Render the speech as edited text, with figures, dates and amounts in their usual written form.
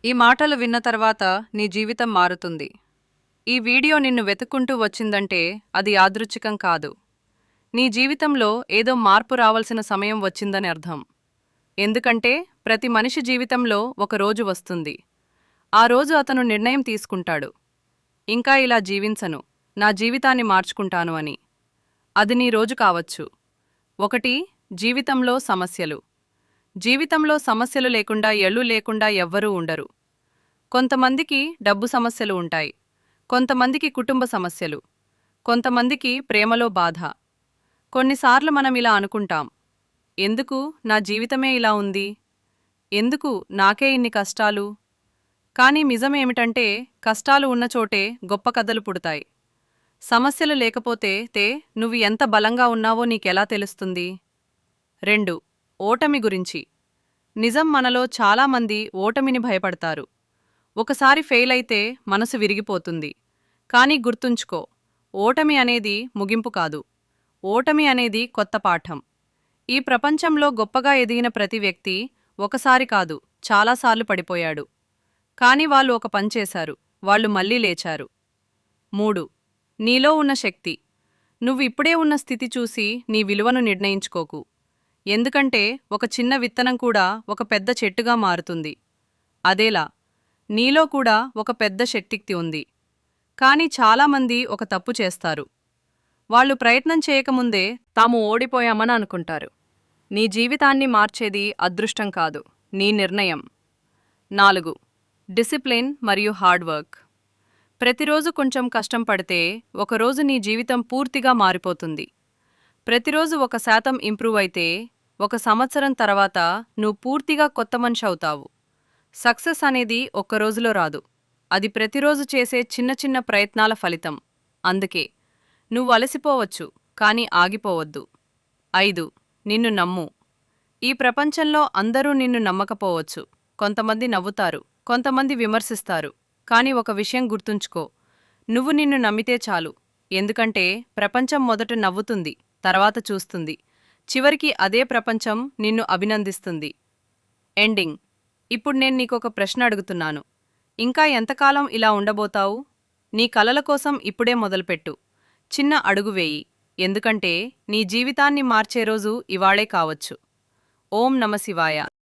ఈ మాటలు విన్న తర్వాత నీ జీవితం మారుతుంది. ఈ వీడియో నిన్ను వెతుక్కుంటూ వచ్చిందంటే అది యాదృచ్ఛికం కాదు. నీ జీవితంలో ఏదో మార్పు రావాల్సిన సమయం వచ్చిందని అర్థం. ఎందుకంటే ప్రతి మనిషి జీవితంలో ఒక రోజు వస్తుంది. ఆ రోజు అతను నిర్ణయం తీసుకుంటాడు. ఇంకా ఇలా జీవించను, నా జీవితాన్ని మార్చుకుంటాను అని. అది నీ రోజు కావచ్చు. 1. జీవితంలో సమస్యలు. జీవితంలో సమస్యలు లేకుండా ఎళ్ళు లేకుండా ఎవ్వరూ ఉండరు. కొంతమందికి డబ్బు సమస్యలు ఉంటాయి, కొంతమందికి కుటుంబ సమస్యలు, కొంతమందికి ప్రేమలో బాధ. కొన్నిసార్లు మనం ఇలా అనుకుంటాం, ఎందుకు నా జీవితమే ఇలా ఉంది, ఎందుకు నాకే ఇన్ని కష్టాలు. కానీ నిజమేమిటంటే కష్టాలు ఉన్నచోటే గొప్ప కథలు పుడతాయి. సమస్యలు లేకపోతే నువ్వు ఎంత బలంగా ఉన్నావో నీకెలా తెలుస్తుంది? 2. ఓటమి గురించి. నిజం, మనలో చాలామంది ఓటమిని భయపడతారు. ఒకసారి ఫెయిల్ అయితే మనసు విరిగిపోతుంది. కానీ గుర్తుంచుకో, ఓటమి అనేది ముగింపు కాదు. ఓటమి అనేది కొత్త పాఠం. ఈ ప్రపంచంలో గొప్పగా ఎదిగిన ప్రతి వ్యక్తి ఒకసారి కాదు, చాలాసార్లు పడిపోయాడు. కానీ వాళ్ళు ఒక పని చేశారు, వాళ్ళు మళ్ళీ లేచారు. 3. నీలో ఉన్న శక్తి. నువ్వు ఇప్పుడే ఉన్న స్థితి చూసి నీ విలువను నిర్ణయించుకోకు. ఎందుకంటే ఒక చిన్న విత్తనం కూడా ఒక పెద్ద చెట్టుగా మారుతుంది. అదేలా నీలో కూడా ఒక పెద్ద శక్తి ఉంది. కానీ చాలామంది ఒక తప్పు చేస్తారు. వాళ్ళు ప్రయత్నం చేయకముందే తాము ఓడిపోయామని అనుకుంటారు. నీ జీవితాన్ని మార్చేది అదృష్టం కాదు, నీ నిర్ణయం. 4. డిసిప్లిన్ మరియు హార్డ్ వర్క్. ప్రతిరోజు కొంచెం కష్టం పడితే ఒకరోజు నీ జీవితం పూర్తిగా మారిపోతుంది. ప్రతిరోజు 1% ఇంప్రూవ్ అయితే 1 సంవత్సరం తర్వాత నువ్వు పూర్తిగా కొత్త మనిషి అవుతావు. సక్సెస్ అనేది ఒక్కరోజులో రాదు, అది ప్రతిరోజు చేసే చిన్న చిన్న ప్రయత్నాల ఫలితం. అందుకే నువ్వు అలసిపోవచ్చు, కానీ ఆగిపోవద్దు. 5. నిన్ను నమ్ము. ఈ ప్రపంచంలో అందరూ నిన్ను నమ్మకపోవచ్చు. కొంతమంది నవ్వుతారు, కొంతమంది విమర్శిస్తారు. కానీ ఒక విషయం గుర్తుంచుకో, నువ్వు నిన్ను నమ్మితే చాలు. ఎందుకంటే ప్రపంచం మొదట నవ్వుతుంది, తర్వాత చూస్తుంది, చివరికి అదే ప్రపంచం నిన్ను అభినందిస్తుంది. ఎండింగ్. ఇప్పుడు నేను నీకొక ప్రశ్న అడుగుతున్నాను. ఇంకా ఎంతకాలం ఇలా ఉండబోతావు? నీ కలల కోసం ఇప్పుడే మొదలుపెట్టు. చిన్న అడుగు వేయి, ఎందుకంటే నీ జీవితాన్ని మార్చే రోజు ఇవాళే కావచ్చు. ఓం నమ శివాయ.